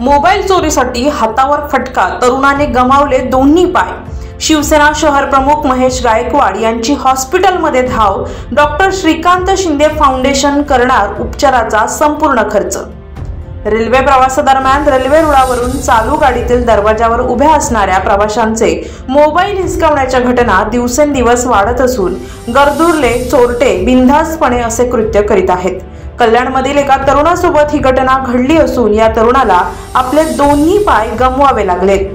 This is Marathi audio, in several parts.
मोबाईल चोरीसाठी हातावर फटका, तरुणाने गमावले दोन्ही पाय। शिवसेना शहर प्रमुख महेश गायकवाड यांची हॉस्पिटलमध्ये धाव। डॉक्टर श्रीकांत शिंदे फाउंडेशन करणार उपचाराचा संपूर्ण खर्च। रेल्वे प्रवासादरम्यान रेल्वे रुळावरून चालू गाडीतील दरवाजावर उभ्या असणाऱ्या प्रवाशांचे मोबाईल हिसकावण्याच्या घटना दिवसेंदिवस वाढत असून गरदुरले चोरटे बिनधास्तपणे असे कृत्य करीत आहेत। कल्याणमधील एका तरुणासोबत ही घटना घडली असून या तरुणाला आपले दोन्ही पाय गमवावे लागलेत।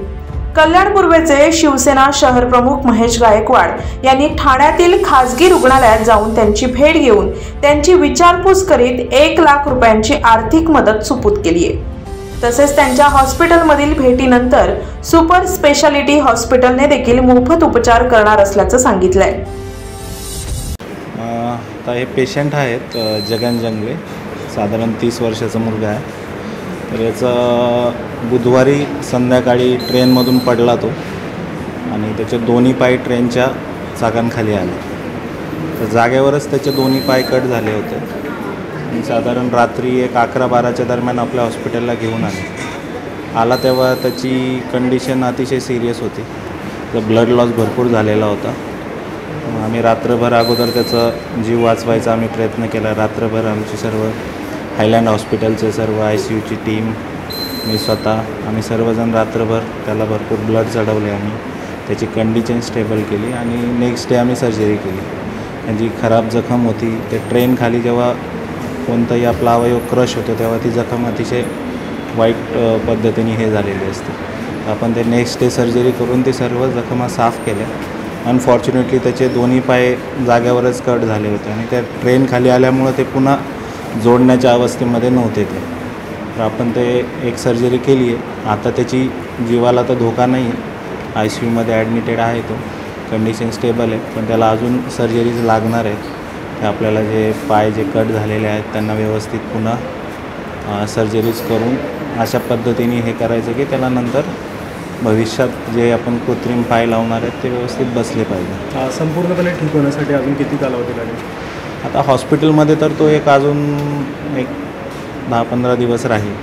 कल्याण पूर्वेचे शिवसेना शहर प्रमुख महेश गायकवाड यांनी ठाण्यातील खासगी रुग्णालयात जाऊन त्यांची भेट घेऊन त्यांची विचारपूस करीत 1 लाख रुपयांची आर्थिक मदत सुपूर्द केली आहे। तसेच त्यांच्या हॉस्पिटलमधील भेटीनंतर सुपर स्पेशालिटी हॉस्पिटलने देखील मोफत उपचार करणार असल्याचं सांगितलंय। आता हे पेशंट आहेत जगन जंगले, साधारण 30 वर्षाचा मुलगा आहे। तर याचा बुधवारी संध्याकाळी ट्रेनमधून पडला तो आणि त्याचे दोन्ही पाय ट्रेनच्या चाकांखाली आले। तर जागेवरच त्याचे दोन्ही पाय कट झाले होते आणि साधारण रात्री 11-12च्या दरम्यान आपल्या हॉस्पिटलला घेऊन आला तेव्हा त्याची कंडिशन अतिशय सिरियस होती। तर ब्लड लॉस भरपूर झालेला होता। आम्ही रात्रभर अगोदर त्याचा जीव वाचवायचा आम्ही प्रयत्न केला। रात्रभर आमची सर्व हायलँड हॉस्पिटलचे सर्व ICUची टीम, मी स्वतः, आम्ही सर्वजण रात्रभर त्याला भरपूर ब्लड चढवले। आम्ही त्याची कंडिशन स्टेबल केली आणि नेक्स्ट डे आम्ही सर्जरी केली। त्यांची खराब जखम होती। ते ट्रेनखाली जेव्हा कोणताही आपला अवयव क्रश होतो तेव्हा ती जखम अतिशय वाईट पद्धतीने हे झालेली असते। आपण ते नेक्स्ट डे सर्जरी करून ते सर्व जखमा साफ केल्या। अनफॉर्च्युनेटली त्याचे दोन्ही पाय जागेवरच कट झाले होते आणि त्या ट्रेनखाली आल्यामुळं ते पुन्हा जोडण्याच्या अवस्थेमध्ये नव्हते ते। तर आपण ते एक सर्जरी केली आहे। आता त्याची जीवाला तर धोका नाही, ICUमध्ये ॲडमिटेड आहे तो, कंडिशन स्टेबल आहे, पण त्याला अजून सर्जरीज लागणार आहे। ते आपल्याला जे पाय जे कट झालेले आहेत त्यांना व्यवस्थित पुन्हा सर्जरीज करून अशा पद्धतीने हे करायचं की त्याला नंतर भविष्यात जे आपण कृत्रिम पाय लावणार आहेत ते व्यवस्थित बसले पाहिजे। संपूर्णपणे ठीक होण्यासाठी अजून किती कालावधी लागेल? आता हॉस्पिटलमध्ये तर तो अजून 10-15 दिवस राहील।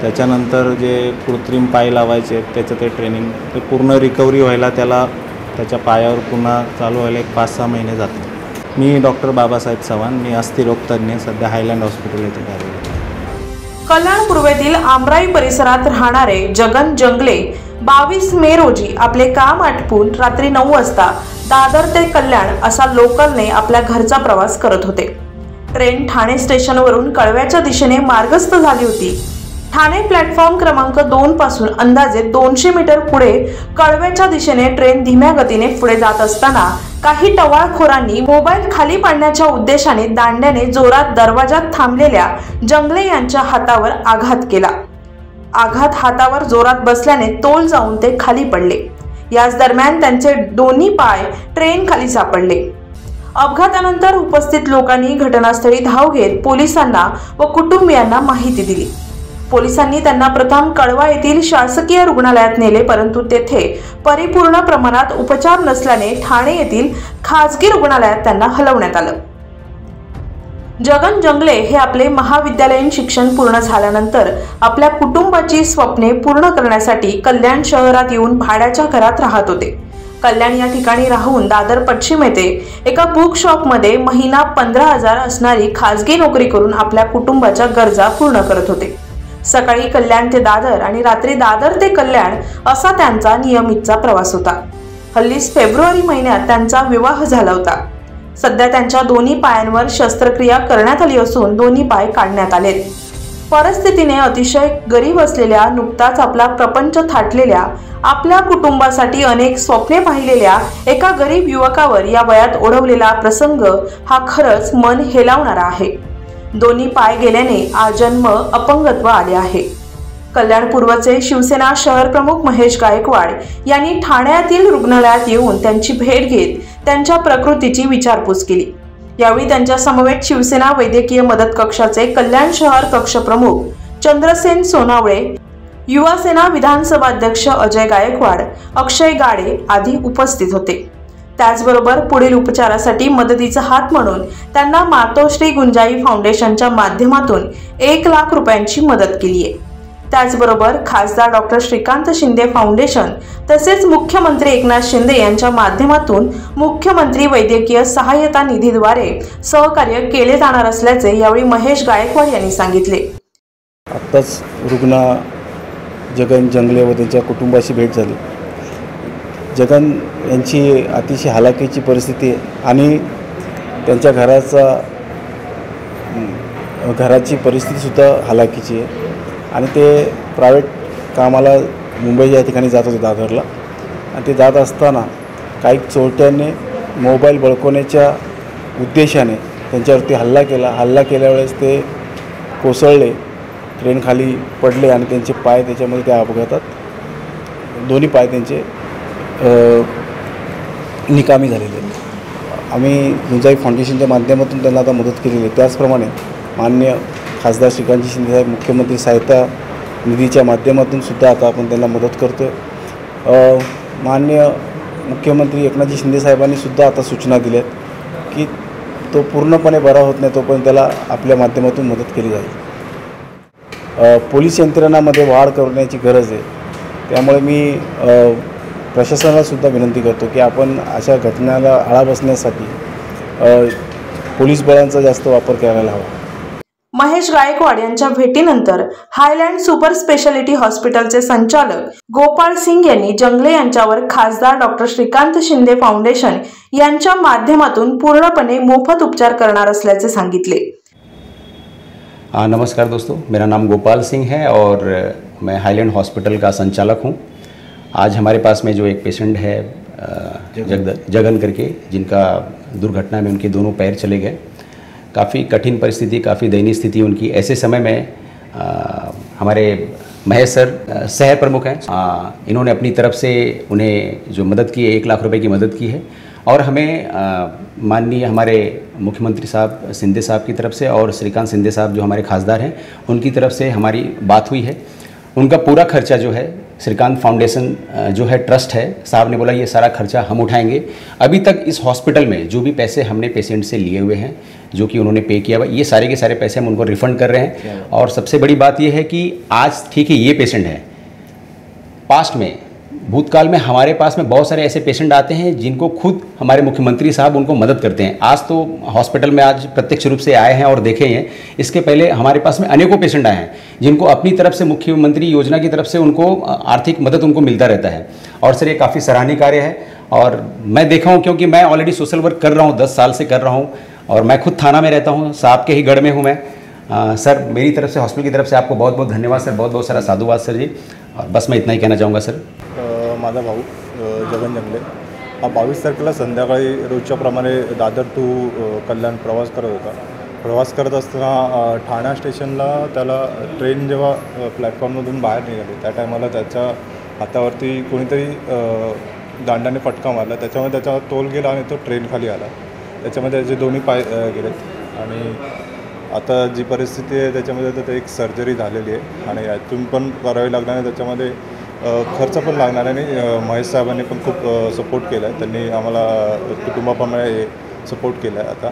त्याच्यानंतर जे कृत्रिम पाय लावायचे त्याचं ते ट्रेनिंग ते पूर्ण रिकव्हरी व्हायला त्याला त्याच्या पायावर पुन्हा चालू व्हायला 5-6 महिने जातात। मी डॉक्टर बाबासाहेब चव्हाण, मी अस्थिरोग तज्ञ, सध्या हायलँड हॉस्पिटल येथे कार्यरत आहे। कल्याण पूर्वेतील आमराई परिसरात राहणारे जगन जंगले 22 मे रोजी आपले काम आटपून रात्री 9 वाजता दादर ते कल्याण असा लोकलने आपल्या घरचा प्रवास करत होते। ट्रेन ठाणे स्टेशनवरून कळव्याच्या दिशेने मार्गस्थ झाली होती। ठाणे प्लॅटफॉर्म क्रमांक 2 पासून अंदाजे 200 मीटर पुढे कळव्याच्या दिशेने ट्रेन धीम्या गतीने पुढे जात असताना काही टवाळखोरांनी मोबाईल खाली पाडण्याच्या उद्देशाने दांड्याने जोरात दरवाजात थांबलेल्या जंगले यांच्या हातावर आघात केला। आघात हातावर जोरात बसल्याने तोल जाऊन ते खाली पडले। याच दरम्यान त्यांचे दोन्ही पाय ट्रेन खाली सापडले। अपघातानंतर उपस्थित लोकांनी घटनास्थळी धाव घेत पोलिसांना व कुटुंबियांना माहिती दिली। पोलिसांनी त्यांना प्रथम कळवा येथील शासकीय रुग्णालयात नेले, परंतु तेथे परिपूर्ण प्रमाणात उपचार नसल्याने ठाणे येथील खासगी रुग्णालयात त्यांना हलवण्यात आलं। जगन जंगले हे आपले महाविद्यालयीन शिक्षण पूर्ण झाल्यानंतर आपल्या कुटुंबाची स्वप्ने पूर्ण करण्यासाठी कल्याण शहरात येऊन भाड्याच्या घरात राहत होते। कल्याण या ठिकाणी राहून दादर पश्चिम येथे एका बुक शॉपमध्ये महिना 15,000 असणारी खासगी नोकरी करून आपल्या कुटुंबाच्या गरजा पूर्ण करत होते। सकाळी कल्याण ते दादर आणि रात्री दादर ते कल्याण असा त्यांचा नियमितचा प्रवास होता। हल्लीच फेब्रुवारी महिन्यात त्यांचा विवाह झाला होता। सध्या त्यांच्या दोन्ही पायांवर शस्त्रक्रिया करण्यात आली असून दोन्ही पाय काढण्यात आलेत। परिस्थितीने अतिशय गरीब असलेल्या, नुकताच आपला प्रपंच थाटलेल्या, आपल्या कुटुंबासाठी अनेक स्वप्ने पाहिलेल्या एका गरीब युवकावर या वयात ओढवलेला प्रसंग हा खरंच मन हेलावणारा आहे। दोन्ही पाय गेल्याने आजन्म अपंगत्व आले आहे। कल्याण पूर्वचे शिवसेना शहर प्रमुख महेश गायकवाड यांनी ठाण्यातील रुग्णालयात येऊन त्यांची भेट घेत त्यांच्या प्रकृतीची विचारपूस केली। यावेळी त्यांच्या समवेत शिवसेना वैद्यकीय मदत कक्षाचे कल्याण शहर कक्ष प्रमुख चंद्रसेन सोनावळे, युवासेना विधानसभा अध्यक्ष अजय गायकवाड, अक्षय गाडे आदी उपस्थित होते। त्याचबरोबर पुढील उपचारासाठी मदतीचा हात म्हणून त्यांना मातोश्री गुंजाई फाउंडेशनच्या माध्यमातून 1 लाख रुपयांची मदत केली आहे। त्याचबरोबर खासदार डॉक्टर श्रीकांत शिंदे फाउंडेशन तसेच मुख्यमंत्री एकनाथ शिंदे यांच्या माध्यमातून मुख्यमंत्री वैद्यकीय सहाय्यता निधीद्वारे सहकार्य केले जाणार असल्याचे यावेळी महेश गायकवाड यांनी सांगितले। आत्ताच रुग्ण जगन जंगले व त्यांच्या कुटुंबाशी भेट झाली। जगन यांची अतिशय हलाखीची परिस्थिती आहे आणि त्यांच्या घराची परिस्थितीसुद्धा हलाखीची आहे आणि ते प्रायव्हेट कामाला मुंबई या ठिकाणी जात होते दादरला आणि ते जात असताना काही चोरट्यांनी मोबाईल बळकवण्याच्या उद्देशाने त्यांच्यावरती हल्ला केल्यावेळेस ते कोसळले, ट्रेन खाली पडले आणि त्यांचे पाय त्याच्यामध्ये त्या अपघातात दोन्ही पाय त्यांचे निकामी झालेले आहेत। आम्ही गुंजाई फाउंडेशनच्या माध्यमातून त्यांना आता मदत केलेली आहे। त्याचप्रमाणे माननीय खासदार श्रीकांत शिंदे साहेब मुख्यमंत्री सहायता निधीच्या माध्यमातून सुद्धा आता आपण त्यांना मदत करतो आहे। माननीय मुख्यमंत्री एकनाथ शिंदे साहेबांनी सुद्धा आता सूचना दिल्या आहेत की तो पूर्णपणे बरा होत नाही तोपर्यंत त्याला आपल्या माध्यमातून मदत केली जाईल। पोलीस यंत्रणामध्ये वाढ करण्याची गरज आहे, त्यामुळे मी प्रशासनाला सुद्धा विनंती करतो की आपण अशा घटनांना आळा बसण्यासाठी पोलीस बळांचा जास्त वापर करायला हवा। महेश गायकवाड यांच्या भेटीनंतर हायलँड सुपर स्पेशालिटी हॉस्पिटलचे संचालक गोपाल सिंग यांनी जंगले यांच्यावर खासदार डॉक्टर श्रीकांत शिंदे फाउंडेशन यांच्या माध्यमातून पूर्णपणे मोफत उपचार करणार असल्याचे सांगितले। नमस्कार दोस्तों, मेरा नाम गोपाल सिंह है और मैं हाईलैंड हॉस्पिटल का संचालक हूं। आज हमारे पास में जो एक पेशेंट है जगन करके, जिनका दुर्घटना में उनके दोनों पैर चले गए। काफ़ी कठिन परिस्थिति, काफ़ी दयनीय स्थिति उनकी। ऐसे समय में हमारे महेश सर शहर प्रमुख हैं, इन्होंने अपनी तरफ से उन्हें जो मदद की है 1 लाख रुपए की मदद की है और हमें माननीय हमारे मुख्यमंत्री साहब शिंदे साहब की तरफ से और श्रीकांत शिंदे साहब जो हमारे खासदार हैं उनकी तरफ से हमारी बात हुई है। उनका पूरा खर्चा जो है श्रीकांत फाउंडेशन जो है ट्रस्ट है, साहब ने बोला ये सारा खर्चा हम उठाएंगे। अभी तक इस हॉस्पिटल में जो भी पैसे हमने पेशेंट से लिए हुए हैं, जो कि उन्होंने पे किया हुआ, ये सारे के सारे पैसे हम उनको रिफ़ंड कर रहे हैं। और सबसे बड़ी बात ये है कि आज ठीक है ये पेशेंट है, पास्ट में भूतकाल में हमारे पास में बहुत सारे ऐसे पेशेंट आते हैं जिनको खुद हमारे मुख्यमंत्री साहब उनको मदद करते हैं। आज तो हॉस्पिटल में आज प्रत्यक्ष रूप से आए हैं और देखे हैं, इसके पहले हमारे पास में अनेकों पेशेंट आए हैं जिनको अपनी तरफ से मुख्यमंत्री योजना की तरफ से उनको आर्थिक मदद उनको मिलता रहता है। और सर ये काफ़ी सराहनीय कार्य है और मैं देखा हूँ, क्योंकि मैं ऑलरेडी सोशल वर्क कर रहा हूँ, 10 साल से कर रहा हूँ और मैं खुद थाना में रहता हूँ, साहब के ही गढ़ में हूँ मैं। सर मेरी तरफ से, हॉस्पिटल की तरफ से आपको बहुत बहुत धन्यवाद सर, बहुत बहुत सारा साधुवाद सर जी। और बस मैं इतना ही कहना चाहूँगा सर। माझा भाऊ जगन जंगले हा 22 तारखेला संध्याकाळी रोजच्या प्रमाणे दादर टू कल्याण प्रवास करत होता। प्रवास करत असताना ठाणा स्टेशनला त्याला ट्रेन जेव्हा प्लॅटफॉर्ममधून बाहेर निघाली त्या टायमाला त्याच्या हातावरती कोणीतरी दांडाने फटका मारला, त्याच्यामुळे त्याचा तोल गेला आणि तो ट्रेन खाली आला। त्याच्यामध्ये त्याचे दोन्ही पाय गेलेत आणि आता जी परिस्थिती आहे त्याच्यामध्ये तर एक सर्जरी झालेली आहे आणि यातून पण करावी लागणार आहे, त्याच्यामध्ये खर्च पण लागणार आहे। आणि महेश साहेबांनी पण खूप सपोर्ट केला आहे, त्यांनी आम्हाला कुटुंबाप्रमाणे सपोर्ट केला आहे। आता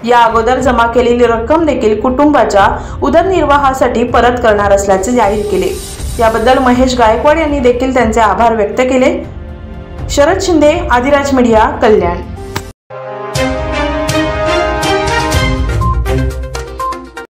या अगोदर जमा केलेली रक्कम देखील कुटुंबाच्या उदरनिर्वाहासाठी परत करणार असल्याचे जाहीर केले। याबद्दल महेश गायकवाड यांनी देखील त्यांचे आभार व्यक्त केले। शरद शिंदे, आदिराज मीडिया, कल्याण।